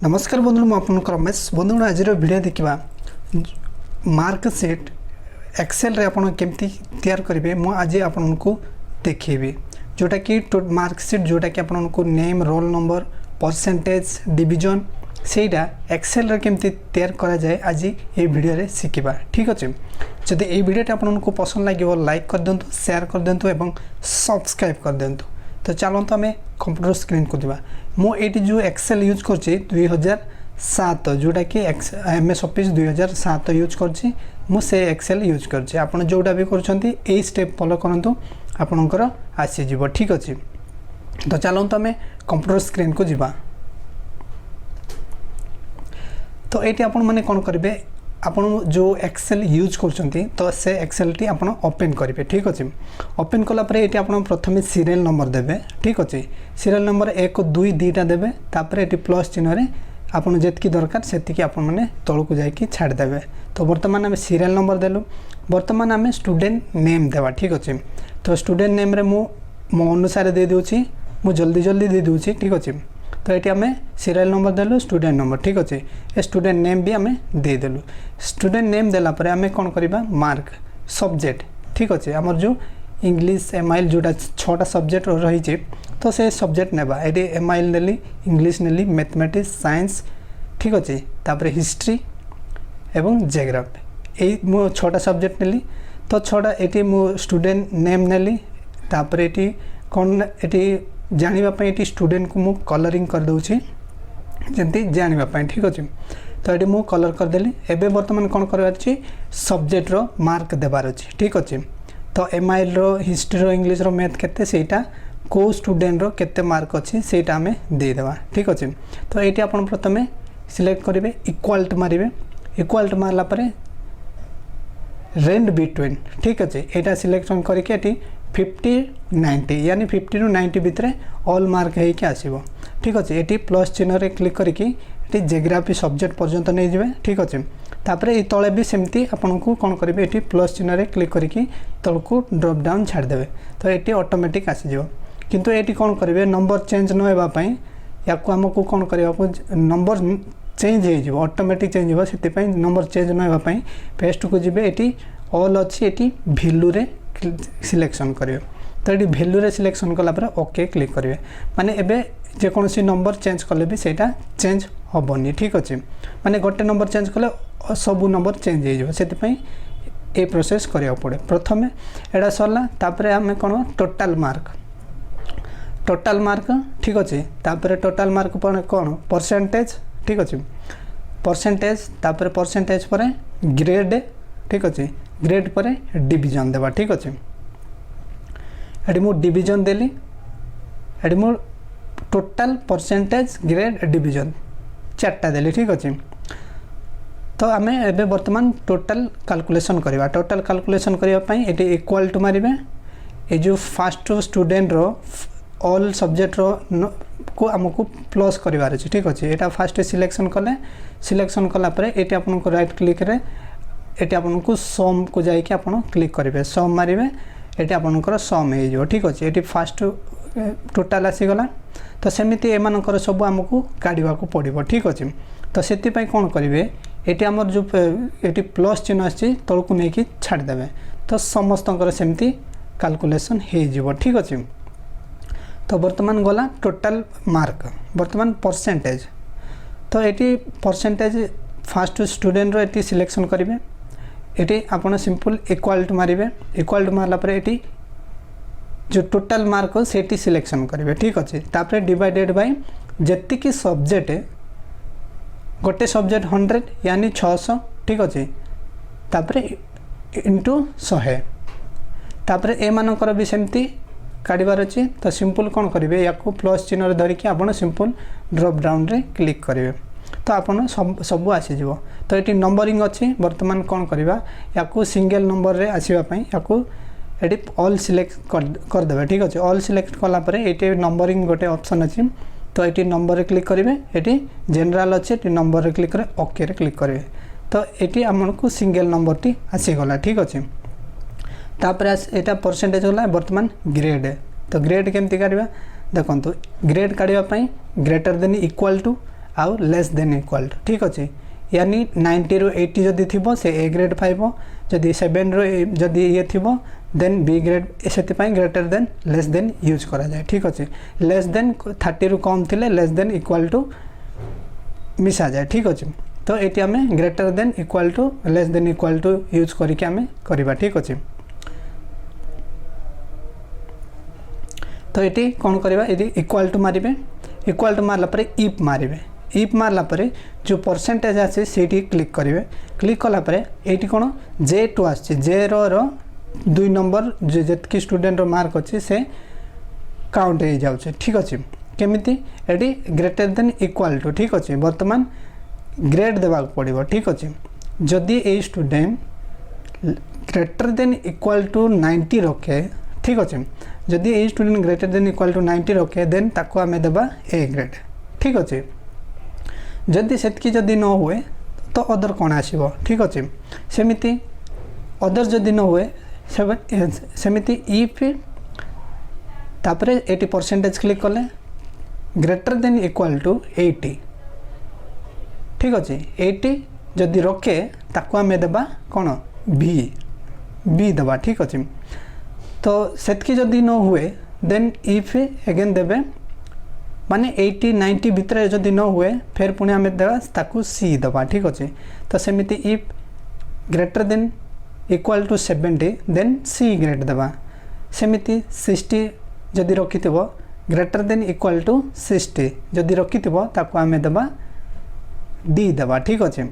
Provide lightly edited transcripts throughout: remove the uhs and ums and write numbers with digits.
नमस्कार बंधु मुझे रमेश बंधु आज वीडियो देखा मार्कशीट एक्सेल रे आपण केमती तैयार करेंगे मु आज आपन को देखेबी जोटा कि मार्कशीट जोटा कि आपन को name roll number percentage division सेटा एक्सेल रे केमती तैयार करा जाए आज ये वीडियो रे शिखिबा। ठीक अच्छे जदि ये वीडियो आपन को पसंद लगे लाइक कर दिंतु शेयर कर दिंतु एवं सब्सक्राइब कर दिंतु। तो चलते आम कंप्यूटर स्क्रीन को दिवा मुझे जो एक्सेल यूज कर 2007 जोटा कि एमएस ऑफिस 2007 यूज कर एक्सेल यूज कर आपड़ जोटा भी कर स्टेप फॉलो करूँ आपणकर आसीज। ठीक अच्छे तो चलते आम कंप्यूटर स्क्रीन को दिवा। तो ये आपण मैंने कौन करेंगे आपण जो एक्सेल यूज करछंती तो से एक्सेल टी आपण ओपन करेंगे। ठीक अच्छे ओपन कलापर ये आपण प्रथम सीरियल नंबर देवे। ठीक अच्छे सीरियल नंबर 1 2 2टा देवे तापर ये प्लस चिन्ह आपन जेतकी दरकार सेतिकी आपण माने तळ को जाई कि छाड़ देवे। तो वर्तमान आम सीरियल नंबर देलु वर्तमान आम स्टूडेंट नेम देवा। ठीक अच्छे तो स्टूडेंट नेम रे मो अनुसार दे दूची मु जल्दी जल्दी दे दूची। ठीक अच्छे तो ये आम सीरियल नंबर देलु स्टूडेंट नंबर। ठीक अच्छे ये स्टूडेंट नेम भी आम देदेलु स्टूडेंट नेम देला परे आम कौन करवा मार्क सब्जेक्ट। ठीक अच्छे आमर जो इंग्लिश एमआईएल जोटा 6टा सब्जेक्ट रही तो से सब्जेक्ट नेबा ये एमआईएल नेली इंग्लिश नेली मैथमेटिक्स साइंस। ठीक अच्छे तापर हिस्ट्री एवं जियोग्राफी ये मो 6टा सब्जेक्ट नेली तो 6टा ये मो स्टूडेंट नेम नेली तापर ये कौन ये जानापी ये स्टूडेंट को मु कलरिंग कर दूची जमी जानापी। ठीक अच्छे तो ये मु कलर करदेली एबे वर्तमान कौन करार सब्जेक्ट रो मार्क देवार अच्छे। ठीक अच्छे तो एमआईएल रो हिस्ट्री रो इंग्लिश रो मैथ केते सेटा को स्टूडेंट रो केते मार्क अच्छी सेटा आम देदेवा। ठीक अच्छे तो ये आप प्रथम सिलेक्ट करेंगे इक्वाल्ट मारे इक्वाल्ट मारला परे रेंज बिटवीन। ठीक अच्छे यहाँ सिलेक्शन करके 50 90 यानी 50 ରୁ 90 भितर ऑल मार्क होके आसो। ठीक अच्छे ये प्लस चिन्ह रे क्लिक करके ये जियोग्राफी सब्जेक्ट पर्यंत नहीं जाए। ठीक अच्छे तापर ये तले भी सेमती आपन को कौन करेंगे ये प्लस चिन्ह रे क्लिक करके तल को ड्रॉप डाउन छाड़देवे तो ये ऑटोमेटिक आसीज। किंतु ये कौन करेंगे नंबर चेंज न होगापाई या आमको कौन करने नंबर चेंज हो ऑटोमेटिक चेंज हो से नंबर चेंज न होगापाई पेस्ट को जी ये ऑल अच्छी ये भैल्यू रे सिलेक्शन करेंगे तो ये भैल्यू रे सिलेक्शन कलापर ओके क्लिक करेंगे माने एबे जेकोसी नंबर चेंज कले भी सेटा चेंज हेनी। ठीक अच्छे माने गोटे नंबर चेंज कले सब नंबर चेंज हो से प्रोसेस करिया पड़े। प्रथम एटा सरला तापर आम कौन टोटाल मार्क ठीक अच्छे तापर टोटाल मार्क पर कौन परसेंटेज। ठीक अच्छे परसेंटेज तापर परसेंटेज पर ग्रेड। ठीक अच्छे ग्रेड पर डिवीजन देवा। ठीक अच्छे ये मु डिवीजन देली ये मु टोटाल परसेंटेज ग्रेड डिवीजन 4टा देली। ठीक अच्छे तो आम एबे वर्तमान टोटाल कैलकुलेशन करवा टोटाल कैलकुलेशन करने ये इक्वल टू मारे ये जो फास्ट स्टूडेंट रो ऑल सब्जेक्ट रो को आमको प्लस करार अच्छे। ठीक अच्छे यहाँ फास्ट सिलेक्शन कले सिलेक्शन कलापर ये आपन को राइट क्लिक रे ये आपन को सम को जाकि आप क्लिक करेंगे सम मारे ये आपंकर सम हो। ठीक अच्छे ये फास्ट टोटाल आसीगला तो सेमती एमानकर सब आमको काढ़ा पड़ो। ठीक अच्छे तो से कौन करेंगे ये आमर जो ये प्लस चिन्ह आसी तल को लेकिन छाड़देवे तो समस्त सेमती कैलकुलेशन हो। ठीक अच्छे तो वर्तमान गला टोटाल मार्क वर्तमान परसेंटेज तो ये परसेंटेज फास्ट स्टूडेंट रो ये सिलेक्शन करेंगे ये आपन सिंपल इक्वल टू मारे इक्वल टू मारला पर ये जो टोटाल मार्क से सिलेक्शन करेंगे। ठीक अच्छे तापर डिवाइडेड बाय जेतिकी सब्जेक्ट गोटे सब्जेक्ट 100 यानी 600। ठीक अच्छे तापर इंटू 100 तापर एमानकर भी सेमती काढ़ार अच्छे तो सिंपल कौन करेंगे या प्लस चिन्ह धरिकी आप सिंपल ड्रॉप डाउन रे क्लिक करेंगे तो आपन सब आसीज। तो ये नंबरिंग अच्छी वर्तमान कौन करवा या सिंगल नंबर रे आसवाई या ऑल सिलेक्ट करदे। ठीक अच्छे ऑल सिलेक्ट कलापर ये नंबरिंग गोटे ऑप्शन अच्छी तो ये नंबर रे क्लिक करेंगे ये जनरल अच्छे ये नंबर रे क्लिक करें ओके रे क्लिक करेंगे तो ये आमको सिंगल नंबर टी आसीगला। ठीक अच्छे तापर यहाँ परसेंटेज गला वर्तमान ग्रेड तो ग्रेड केमती काढ़ा देखो ग्रेड काढ़ापी ग्रेटर देन इक्वल टू आउ लेस देन इक्वल टू ठीक अच्छे यानी 90 ରୁ 80 जदि थी से ए ग्रेड पाइब जदि 7 ରୁ जदि ये थी देन बी ग्रेड से greater than less than use करा जाए ठीक अच्छे लेस देन 30 ରୁ कम थिले लेस देन इक्वल टू मिसा जाए ठीक अच्छे तो ये आम greater than equal to less than equal to use करके आम करवा ठीक अच्छे तो ये कौन करवा ये इक्वल टू मारे इक्वल टू मारला परे इफ मारे इफ मारला परे जो परसेंटेज आसे सेठी क्लिक करेंगे क्लिक कला परे एटी कौन J2 आछे जे रो 2 नंबर जितकी स्टूडेंट मार्क अच्छे से काउंट हो जाऊे ठीक अच्छे केमिति एटी ग्रेटर देन इक्वल टू ठीक अच्छे बर्तमान ग्रेड देवा पड़ो ठीक अच्छे जदि ए student greater than equal to 90 रखे ठीक अच्छे जदि ए student greater than equal to 90 रखे देन ताको आमे देबा ए ग्रेड ठीक अच्छे जदि सेतकी जदि न हुए तो अदर कौन आसीबो ठीक अच्छे सेमिति अदर जदि न हुए सेमिति इफ तापरे 80% क्लिक कले ग्रेटर देन इक्वल टू 80 ठीक अच्छे 80 जदि रखे ताको आमे देबा कौन बी देबा ठीक अच्छे तो सेतकी जदि न हुए देन इफ अगेन देबे माने 80 90 भितर जदि न हुए फिर पुणी आम देवा ताकू सी दबा ठीक अच्छे तो सेमिति if greater than equal to 70 then C grade देवा सेमिति 60 जदि रखि ग्रेटर देन इक्वल टू 60 जदि रखि ताकू आम देवा डी देवा ठीक अच्छे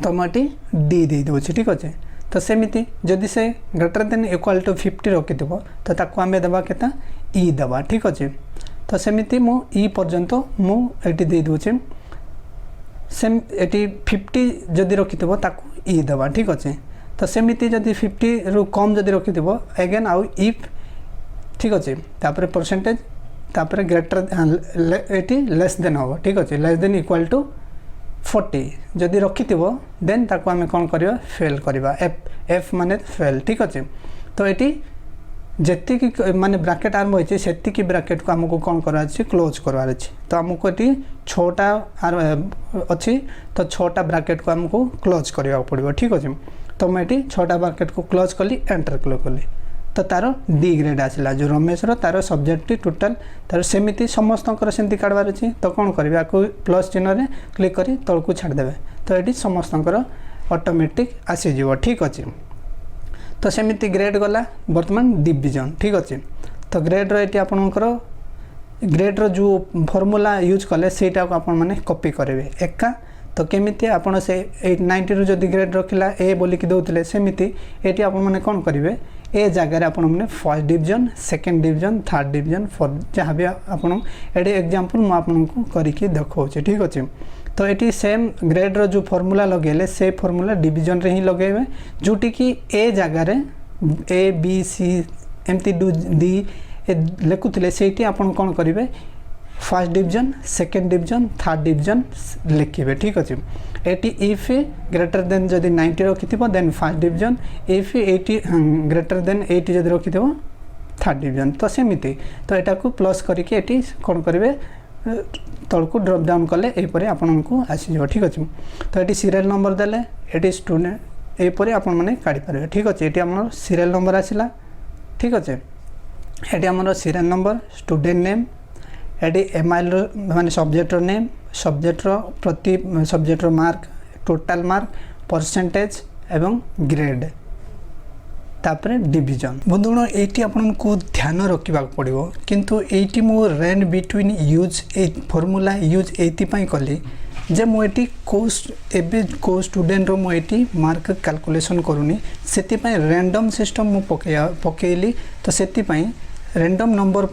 तो मुझे डी दे दूसरी ठीक अच्छे तो सेमिति जदि से ग्रेटर देन इक्वल टू 50 रखि तो ताकू आम देवा केता ई देवा ठीक अच्छे तो सेमिति मु ई पर्यंत मु एटी दे दूचे सेम एटी 50 जदि रखिथबो ताकू ई देवा ठीक अच्छे तो सेमिति जदि 50 रु कम जदि रखिथबो अगेन आउ इफ ठीक अच्छे तापर परसेंटेज तापर ग्रेटर एटी लेस देन हो ठीक अच्छे लेस देन इक्वल टू 40 जदि रखिथबो देन ताकू आमे कोन करबा फेल करबा एफ माने फेल ठीक अच्छे तो एटी जेति की माने ब्रैकेट आरंभ होइछे सेति की ब्रैकेट को हमको कौन करवार अछि क्लोज करवार अछि तो हमको एटी 6टा अछि तो 6टा ब्रैकेट को हमको क्लोज करबा पड़िबो ठीक अछि तो मैं एटी 6टा ब्रैकेट को क्लोज कली एंटर क्लिक कली तो तार डी ग्रेड आसला जो रमेश रो तार सब्जेक्ट टोटल तार सेमिति समस्तकर सेमति काढवार अछि तो कौन करबा को प्लस चिन्ह रे क्लिक करी तळ को छाड़ देबे तो एटी समस्तकर ऑटोमेटिक आसी जीवो ठीक अछि तो सेमिति ग्रेड गला वर्तमान डिवीजन ठीक अच्छे तो ग्रेड रो आपणकर ग्रेड रो जो फॉर्मूला यूज कले सेटा को आपण माने कॉपी करेंगे एका तो केमिति आपण से 90 रो जदि ग्रेड रखिला ए बोलिकी दउतले सेमिति एटी आपण माने कोन करिवे ए जगह आपण माने first division second division third division fourth जहाँ भी आपण एटी एग्जांपल मु आपनको करिकी देखौचे ठीक अच्छे तो ये सेम ग्रेड रो जो फॉर्मूला लगेले से फॉर्मूला डिवीजन रे ही लगेबे जोटी कि ए जगह रे ए बी सी एमती डी लिखुले से आपन कौन करेंगे first division second division third division लिखे ठीक अच्छे एटी इफ ग्रेटर देन जदि 90 रखिथिबो then first division if 80 greater than 80 जदि रखिथिबो थर्ड डिवीजन तो सेमिति तो एटा को प्लस करके एटी कौन करेंगे तल को ड्रॉप डाउन कले एपरे आपन को आसी जो ठीक अच्छे तो ये सीरियल नंबर देले ये स्टूडेंट एपरे आपण माने काढी पारे ठीक अच्छे ये हमर सीरियल नंबर आसिला ठीक अच्छे ये हमर सीरियल नंबर स्टूडेंट नेम ये एमआईएल माने सब्जेक्ट नेम सब्जेक्ट प्रति subject mark total mark percentage एवं ग्रेड तापरे डिवीजन बंधुगण ये आपन को ध्यान रखा पड़ो किंतु ये मो range between use a formula use एपाई कली जे मुझे को स्टूडेंट रो मुझे मार्क कैलकुलेशन करूनी से रैंडम सिस्टम मु पकेली तो से रैंडम नंबर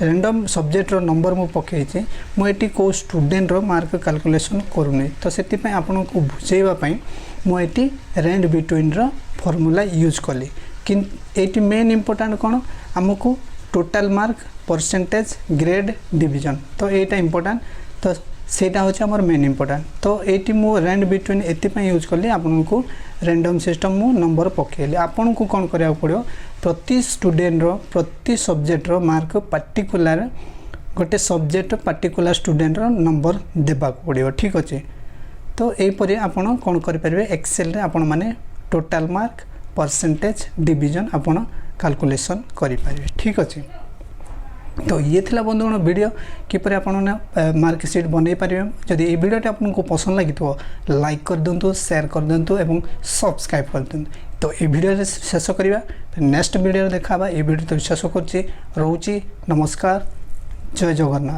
रैंडम सब्जेक्ट रो नंबर मु पकईचे मुझे को स्टूडेंट रो मार्क कैलकुलेशन करूनी तो से आपन को बुझेवाई मुझे रेंज बिटवीन रो फॉर्मूला यूज कली कि मेन इम्पोर्टेंट कौन आमको total mark percentage grade division तो यहाँ इम्पोर्टेंट तो सेटा हूँ आम मेन इम्पोर्टेंट तो ये मु रेंज बिटवीन एपाई यूज कली आपको रैंडम सिस्टम मु नंबर पकेली आपन को कौन करा पड़ो प्रति स्टूडेंट रो प्रति सब्जेक्ट रो मार्क पार्टिकुलर गोटे सब्जेक्ट पार्टिकुलर स्टूडेंट नंबर देवा पड़ो ठीक अच्छे। तो यहीपरि आपण कौन करेंगे एक्सेल रे आपण माने टोटाल मार्क परसेंटेज डिवीजन आपण कैलकुलेशन करेंगे ठीक अच्छे। तो ये थिला बंधुगण वीडियो किपर आपण मार्कशीट बनई पारे। जदि ये वीडियोटी आपको पसंद लगी तो लाइक कर दिंतु, शेयर कर दिंतु एवं सब्सक्राइब कर दिंतु। तो ये वीडियो शेष करवा नेक्स्ट वीडियो देखा ये वीडियो तो शेष कर रोची। नमस्कार, जय जगन्नाथ।